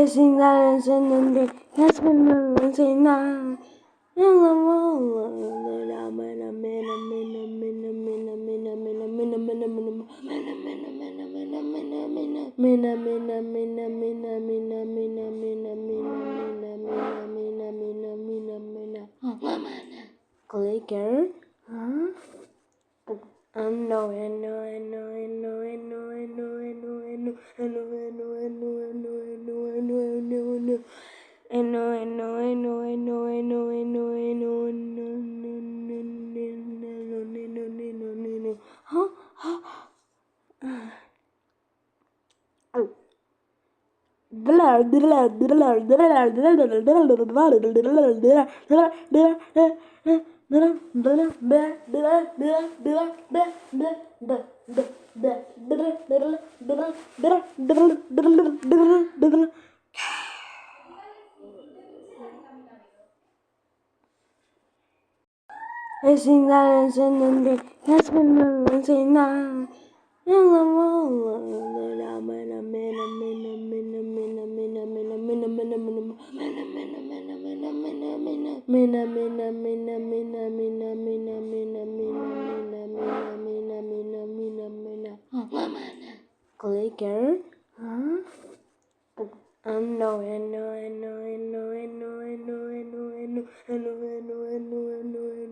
现在真的对，还是没谁拿。Clicker. Huh? I know, I know, I know, I know, I know, I know, I know, I know, I know, I know, I know, I know, I know, I know, I know, I know. I know, I know, I know, I know, I know, I know, I know, no. Huh? Assim dá gente que as pessoas sei na Clicker. Huh? I know, I know, I know, I know, I know, I know, I know, I know, I know, I know, I know, I know,